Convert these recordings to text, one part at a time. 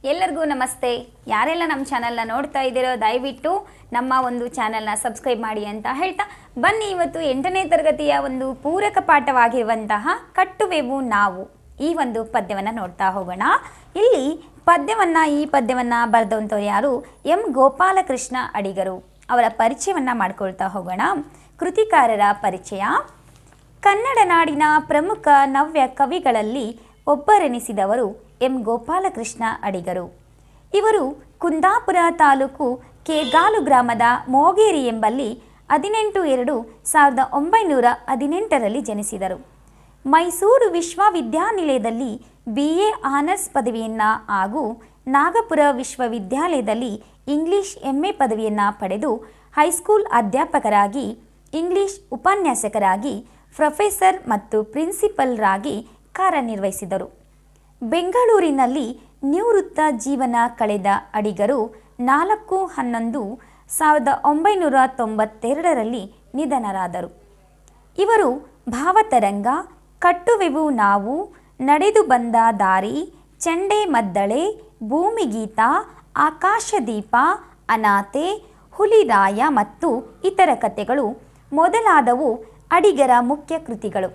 ಎಲ್ಲರಿಗೂ ನಮಸ್ತೆ. ಯಾರೆಲ್ಲ ನಮ್ಮ ಚಾನಲ್ನ ನೋಡ್ತಾ ಇದ್ದೀರೋ ದಯವಿಟ್ಟು ನಮ್ಮ ಒಂದು ಚಾನಲ್ನ ಸಬ್ಸ್ಕ್ರೈಬ್ ಮಾಡಿ ಅಂತ ಹೇಳ್ತಾ ಬನ್ನಿ ಇವತ್ತು 8ನೇ ತರಗತಿಯ ಒಂದು ಪೂರಕ ಪಾಠವಾಗಿರುವಂತಹ ಕಟ್ಟುವೆವು ನಾವು ಈ ಒಂದು ಪದ್ಯವನ್ನು ನೋಡ್ತಾ ಹೋಗೋಣ. ಇಲ್ಲಿ ಈ ಪದ್ಯವನ್ನು ಬರೆದಂಥವ್ರು ಯಾರು? ಎಂ ಗೋಪಾಲಕೃಷ್ಣ ಅಡಿಗರು. ಅವರ ಪರಿಚಯವನ್ನು ಮಾಡ್ಕೊಳ್ತಾ ಹೋಗೋಣ. ಕೃತಿಕಾರರ ಪರಿಚಯ. ಕನ್ನಡ ನಾಡಿನ ಪ್ರಮುಖ ನವ್ಯ ಕವಿಗಳಲ್ಲಿ ಒಬ್ಬರೆನಿಸಿದವರು ಎಂ ಗೋಪಾಲಕೃಷ್ಣ ಅಡಿಗರು. ಇವರು ಕುಂದಾಪುರ ತಾಲೂಕು ಕೇಗಾಲು ಗ್ರಾಮದ ಮೋಗೇರಿ ಎಂಬಲ್ಲಿ 18/2/1918ರಲ್ಲಿ ಜನಿಸಿದರು. ಮೈಸೂರು ವಿಶ್ವವಿದ್ಯಾನಿಲಯದಲ್ಲಿ BA ಆನರ್ಸ್ ಪದವಿಯನ್ನು ಹಾಗೂ ನಾಗಪುರ ವಿಶ್ವವಿದ್ಯಾಲಯದಲ್ಲಿ ಇಂಗ್ಲಿಷ್ MA ಪದವಿಯನ್ನು ಪಡೆದು ಹೈಸ್ಕೂಲ್ ಅಧ್ಯಾಪಕರಾಗಿ, ಇಂಗ್ಲಿಷ್ ಉಪನ್ಯಾಸಕರಾಗಿ, ಪ್ರೊಫೆಸರ್ ಮತ್ತು ಪ್ರಿನ್ಸಿಪಲ್ರಾಗಿ ಕಾರ್ಯನಿರ್ವಹಿಸಿದರು. ಬೆಂಗಳೂರಿನಲ್ಲಿ ನಿವೃತ್ತ ಜೀವನ ಕಳೆದ ಅಡಿಗರು 4/11/1992ರಲ್ಲಿ ನಿಧನರಾದರು. ಇವರು ಭಾವತರಂಗ, ಕಟ್ಟುವೆವು ನಾವು, ನಡೆದು ಬಂದ ದಾರಿ, ಚೆಂಡೆ ಮದ್ದಳೆ, ಭೂಮಿಗೀತ, ಆಕಾಶದೀಪ, ಅನಾಥೆ, ಹುಲಿರಾಯ ಮತ್ತು ಇತರ ಕಥೆಗಳು ಮೊದಲಾದವು ಅಡಿಗರ ಮುಖ್ಯ ಕೃತಿಗಳು.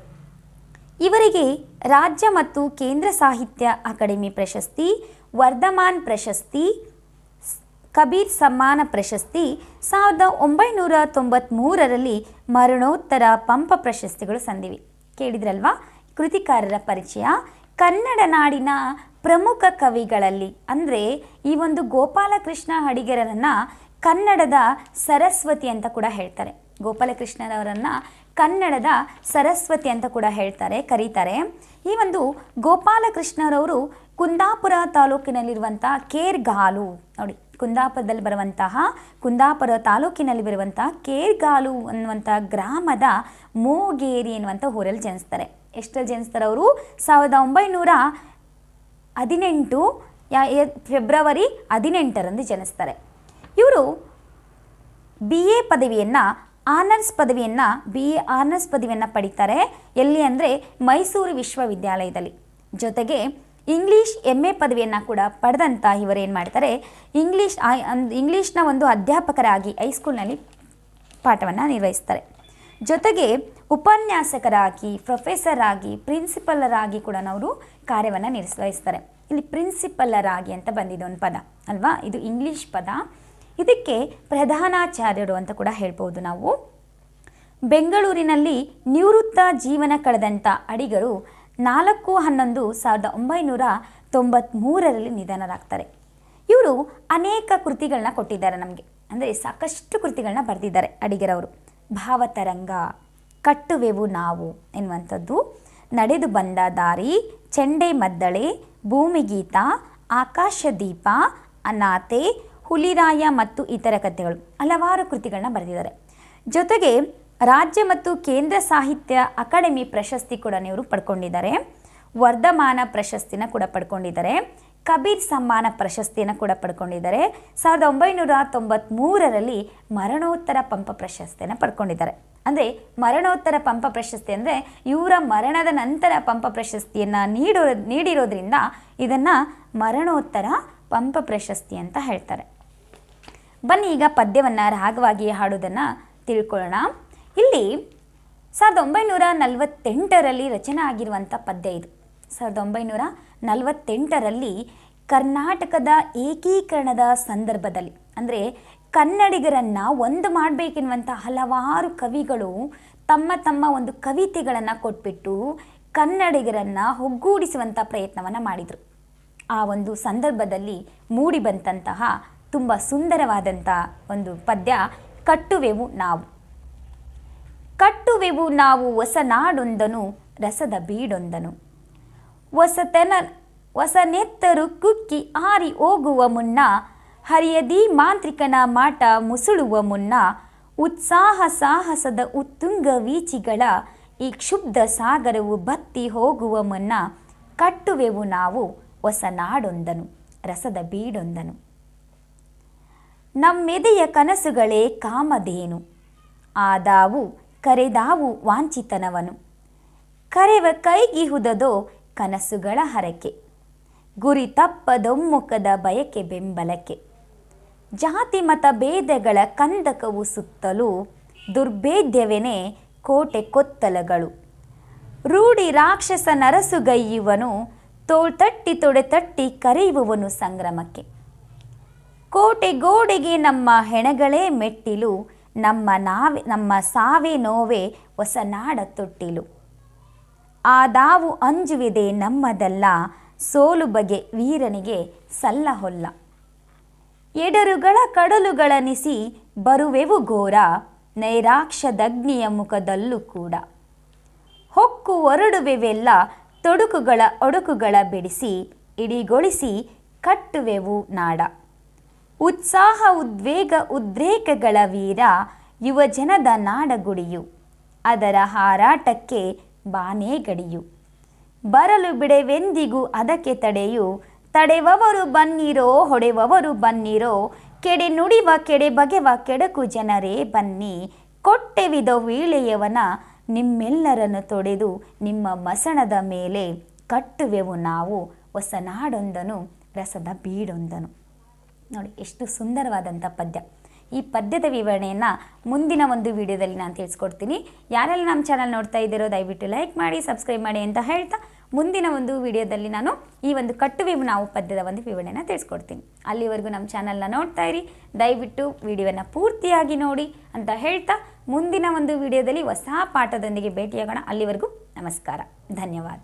ಇವರಿಗೆ ರಾಜ್ಯ ಮತ್ತು ಕೇಂದ್ರ ಸಾಹಿತ್ಯ ಅಕಾಡೆಮಿ ಪ್ರಶಸ್ತಿ, ವರ್ಧಮಾನ್ ಪ್ರಶಸ್ತಿ, ಕಬೀರ್ ಸಮ್ಮಾನ ಪ್ರಶಸ್ತಿ, 1993ರಲ್ಲಿ ಮರಣೋತ್ತರ ಪಂಪ ಪ್ರಶಸ್ತಿಗಳು ಸಂದಿವೆ. ಕೇಳಿದ್ರಲ್ವಾ ಕೃತಿಕಾರರ ಪರಿಚಯ. ಕನ್ನಡ ನಾಡಿನ ಪ್ರಮುಖ ಕವಿಗಳಲ್ಲಿ ಅಂದರೆ ಈ ಒಂದು ಗೋಪಾಲಕೃಷ್ಣ ಅಡಿಗರನ್ನು ಕನ್ನಡದ ಸರಸ್ವತಿ ಅಂತ ಕೂಡ ಹೇಳ್ತಾರೆ. ಗೋಪಾಲಕೃಷ್ಣರವರನ್ನು ಕನ್ನಡದ ಸರಸ್ವತಿ ಅಂತ ಕೂಡ ಕರೀತಾರೆ. ಈ ಒಂದು ಗೋಪಾಲಕೃಷ್ಣರವರು ಕುಂದಾಪುರ ತಾಲೂಕಿನಲ್ಲಿರುವಂಥ ಕೇರ್ಗಾಲು ನೋಡಿ, ಕುಂದಾಪುರ ತಾಲೂಕಿನಲ್ಲಿ ಬರುವಂಥ ಕೇರ್ಗಾಲು ಅನ್ನುವಂಥ ಗ್ರಾಮದ ಮೋಗೇರಿ ಎನ್ನುವಂಥ ಊರಲ್ಲಿ ಜನಿಸ್ತಾರೆ. ಎಷ್ಟರಲ್ಲಿ ಜನಿಸ್ತಾರೆ ಅವರು? 1918 ಫೆಬ್ರವರಿ 18ರಂದು ಜನಿಸ್ತಾರೆ. ಇವರು BA ಪದವಿಯನ್ನು BA ಆನರ್ಸ್ ಪದವಿಯನ್ನು ಪಡಿತಾರೆ. ಎಲ್ಲಿ ಅಂದರೆ ಮೈಸೂರು ವಿಶ್ವವಿದ್ಯಾಲಯದಲ್ಲಿ. ಜೊತೆಗೆ ಇಂಗ್ಲೀಷ್ MA ಪದವಿಯನ್ನು ಕೂಡ ಪಡೆದಂಥ ಇವರೇನು ಮಾಡ್ತಾರೆ, ಇಂಗ್ಲೀಷ್ನ ಒಂದು ಅಧ್ಯಾಪಕರಾಗಿ ಹೈಸ್ಕೂಲ್ನಲ್ಲಿ ಪಾಠವನ್ನು ನಿರ್ವಹಿಸ್ತಾರೆ. ಜೊತೆಗೆ ಉಪನ್ಯಾಸಕರಾಗಿ, ಪ್ರೊಫೆಸರ್ ಆಗಿ, ಪ್ರಿನ್ಸಿಪಲರಾಗಿ ಕೂಡ ಅವರು ಕಾರ್ಯವನ್ನು ನಿರ್ವಹಿಸ್ತಾರೆ. ಇಲ್ಲಿ ಪ್ರಿನ್ಸಿಪಲರಾಗಿ ಅಂತ ಬಂದಿದೆ ಒಂದು ಪದ ಅಲ್ವಾ, ಇದು ಇಂಗ್ಲೀಷ್ ಪದ. ಇದಕ್ಕೆ ಪ್ರಧಾನಾಚಾರ್ಯರು ಅಂತ ಕೂಡ ಹೇಳ್ಬೋದು ನಾವು. ಬೆಂಗಳೂರಿನಲ್ಲಿ ನಿವೃತ್ತ ಜೀವನ ಕಳೆದಂಥ ಅಡಿಗರು 4/11/1993ರಲ್ಲಿ ನಿಧನರಾಗ್ತಾರೆ. ಇವರು ಅನೇಕ ಕೃತಿಗಳನ್ನ ಕೊಟ್ಟಿದ್ದಾರೆ ನಮಗೆ, ಅಂದರೆ ಸಾಕಷ್ಟು ಕೃತಿಗಳನ್ನ ಬರೆದಿದ್ದಾರೆ ಅಡಿಗರವರು. ಭಾವತರಂಗ, ಕಟ್ಟುವೆವು ನಾವು ಎನ್ನುವಂಥದ್ದು, ನಡೆದು ಬಂದ ದಾರಿ, ಚೆಂಡೆ ಮದ್ದಳೆ, ಭೂಮಿಗೀತ, ಆಕಾಶದೀಪ, ಅನಾಥೆ, ಹುಲಿರಾಯ ಮತ್ತು ಇತರ ಕಥೆಗಳು ಹಲವಾರು ಕೃತಿಗಳನ್ನ ಬರೆದಿದ್ದಾರೆ. ಜೊತೆಗೆ ರಾಜ್ಯ ಮತ್ತು ಕೇಂದ್ರ ಸಾಹಿತ್ಯ ಅಕಾಡೆಮಿ ಪ್ರಶಸ್ತಿ ಕೂಡ ಇವರು ಪಡ್ಕೊಂಡಿದ್ದಾರೆ. ವರ್ಧಮಾನ ಪ್ರಶಸ್ತಿನ ಕೂಡ ಪಡ್ಕೊಂಡಿದ್ದಾರೆ. ಕಬೀರ್ ಸಮ್ಮಾನ ಪ್ರಶಸ್ತಿಯನ್ನು ಕೂಡ ಪಡ್ಕೊಂಡಿದ್ದಾರೆ. 1993ರಲ್ಲಿ ಮರಣೋತ್ತರ ಪಂಪ ಪ್ರಶಸ್ತಿಯನ್ನು ಪಡ್ಕೊಂಡಿದ್ದಾರೆ. ಅಂದರೆ ಮರಣೋತ್ತರ ಪಂಪ ಪ್ರಶಸ್ತಿ ಅಂದರೆ ಇವರ ಮರಣದ ನಂತರ ಪಂಪ ಪ್ರಶಸ್ತಿಯನ್ನು ನೀಡಿರೋದ್ರಿಂದ ಇದನ್ನು ಮರಣೋತ್ತರ ಪಂಪ ಪ್ರಶಸ್ತಿ ಅಂತ ಹೇಳ್ತಾರೆ. ಬನ್ನಿ ಈಗ ಪದ್ಯವನ್ನು ರಾಗವಾಗಿ ಹಾಡೋದನ್ನು ತಿಳ್ಕೊಳ್ಳೋಣ. ಇಲ್ಲಿ 1948ರಲ್ಲಿ ರಚನೆ ಆಗಿರುವಂಥ ಪದ್ಯ ಇದು. 1948ರಲ್ಲಿ ಕರ್ನಾಟಕದ ಏಕೀಕರಣದ ಸಂದರ್ಭದಲ್ಲಿ, ಅಂದರೆ ಕನ್ನಡಿಗರನ್ನು ಒಂದು ಮಾಡಬೇಕೆನ್ನುವಂಥ ಹಲವಾರು ಕವಿಗಳು ತಮ್ಮ ಒಂದು ಕವಿತೆಗಳನ್ನು ಕೊಟ್ಬಿಟ್ಟು ಕನ್ನಡಿಗರನ್ನು ಒಗ್ಗೂಡಿಸುವಂಥ ಪ್ರಯತ್ನವನ್ನು ಮಾಡಿದರು. ಆ ಒಂದು ಸಂದರ್ಭದಲ್ಲಿ ಮೂಡಿ ಬಂದಂತಹ ತುಂಬ ಸುಂದರವಾದಂಥ ಒಂದು ಪದ್ಯ ಕಟ್ಟುವೆವು ನಾವು. ಕಟ್ಟುವೆವು ನಾವು ಹೊಸ ನಾಡೊಂದನು, ರಸದ ಬೀಡೊಂದನು, ಹೊಸನೆತ್ತರು ಕುಕ್ಕಿ ಆರಿ ಹೋಗುವ ಮುನ್ನ, ಹರಿಯದಿ ಮಾಂತ್ರಿಕನ ಮಾಟ ಮುಸುಳುವ ಮುನ್ನ, ಉತ್ಸಾಹ ಸಾಹಸದ ಉತ್ತುಂಗ ವೀಚಿಗಳ ಈ ಕ್ಷುಬ್ಧ ಸಾಗರವು ಬತ್ತಿ ಹೋಗುವ ಮುನ್ನ, ಕಟ್ಟುವೆವು ನಾವು ಹೊಸ ನಾಡೊಂದನು, ರಸದ ಬೀಡೊಂದನು. ನಮ್ಮೆದೆಯ ಕನಸುಗಳೇ ಕಾಮಧೇನು, ಆದಾವು ಕರೆದಾವು ವಾಂಛಿತನವನು, ಕರೆವ ಕೈಗಿಹುದದೋ ಕನಸುಗಳ ಹರಕೆ, ಗುರಿ ತಪ್ಪದೊಮ್ಮುಖದ ಬಯಕೆ ಬೆಂಬಲಕ್ಕೆ. ಜಾತಿ ಮತ ಭೇದಗಳ ಕಂದಕವು ಸುತ್ತಲೂ ದುರ್ಭೇದ್ಯವೆನೆ ಕೋಟೆ ಕೊತ್ತಲಗಳು. ರೂಢಿ ರಾಕ್ಷಸ ನರಸುಗೈಯುವನು ತೋಳ್ತಟ್ಟಿ ತೊಡೆತಟ್ಟಿ ಕರೆಯುವವನು ಸಂಗ್ರಮಕ್ಕೆ. ಕೋಟೆ ಗೋಡೆಗೆ ನಮ್ಮ ಹೆಣಗಳೇ ಮೆಟ್ಟಿಲು, ನಮ್ಮ ಸಾವೇ ನೋವೇ ಹೊಸ ನಾಡ ತೊಟ್ಟಿಲು. ಆದಾವು ಅಂಜುವಿದೆ ನಮ್ಮದಲ್ಲ, ಸೋಲು ಬಗೆ ವೀರನಿಗೆ ಸಲ್ಲ ಹೊಲ್ಲ. ಎಡರುಗಳ ಕಡಲುಗಳನಿಸಿ ಬರುವೆವು ಘೋರ, ನೈರಾಕ್ಷದಗ್ನಿಯ ಮುಖದಲ್ಲೂ ಕೂಡ. ಹೊಕ್ಕು ಹೊರಡುವೆವೆಲ್ಲ ತೊಡುಕುಗಳ ಒಡುಕುಗಳ ಬಿಡಿಸಿ, ಇಡಿಗೊಳಿಸಿ ಕಟ್ಟುವೆವು ನಾಡ. ಉತ್ಸಾಹ ಉದ್ವೇಗ ಉದ್ರೇಕಗಳ ವೀರ, ಯುವಜನದ ನಾಡಗುಡಿಯು, ಅದರ ಹಾರಾಟಕ್ಕೆ ಬಾನೇ ಗಡಿಯು. ಬರಲು ಬಿಡೆವೆಂದಿಗೂ ಅದಕ್ಕೆ ತಡೆಯು, ತಡೆವವರು ಬನ್ನಿರೋ ಹೊಡೆವವರು ಬನ್ನಿರೋ, ಕೆಡೆ ನುಡಿವ ಕೆಡೆ ಬಗೆವ ಕೆಡಕು ಜನರೇ ಬನ್ನಿ. ಕೊಟ್ಟೆವಿದೋ ವೀಳೆಯವನ ನಿಮ್ಮೆಲ್ಲರನ್ನು ತೊಡೆದು, ನಿಮ್ಮ ಮಸಣದ ಮೇಲೆ ಕಟ್ಟುವೆವು ನಾವು ಹೊಸ ನಾಡೊಂದನು ರಸದ ಬೀಡೊಂದನು. ನೋಡಿ ಎಷ್ಟು ಸುಂದರವಾದಂಥ ಪದ್ಯ. ಈ ಪದ್ಯದ ವಿವರಣೆಯನ್ನು ಮುಂದಿನ ಒಂದು ವಿಡಿಯೋದಲ್ಲಿ ನಾನು ತಿಳಿಸ್ಕೊಡ್ತೀನಿ. ಯಾರೆಲ್ಲ ನಮ್ಮ ಚಾನಲ್ ನೋಡ್ತಾ ಇದ್ದೀರೋ ದಯವಿಟ್ಟು ಲೈಕ್ ಮಾಡಿ, ಸಬ್ಸ್ಕ್ರೈಬ್ ಮಾಡಿ ಅಂತ ಹೇಳ್ತಾ, ಮುಂದಿನ ಒಂದು ವಿಡಿಯೋದಲ್ಲಿ ನಾನು ಈ ಒಂದು ಕಟ್ಟುವೆವು ನಾವು ಪದ್ಯದ ಒಂದು ವಿವರಣೆನ ತಿಳಿಸ್ಕೊಡ್ತೀನಿ. ಅಲ್ಲಿವರೆಗೂ ನಮ್ಮ ಚಾನಲ್ನ ನೋಡ್ತಾ ಇರಿ, ದಯವಿಟ್ಟು ವಿಡಿಯೋನ ಪೂರ್ತಿಯಾಗಿ ನೋಡಿ ಅಂತ ಹೇಳ್ತಾ, ಮುಂದಿನ ಒಂದು ವಿಡಿಯೋದಲ್ಲಿ ಹೊಸ ಪಾಠದೊಂದಿಗೆ ಭೇಟಿಯಾಗೋಣ. ಅಲ್ಲಿವರೆಗೂ ನಮಸ್ಕಾರ, ಧನ್ಯವಾದ.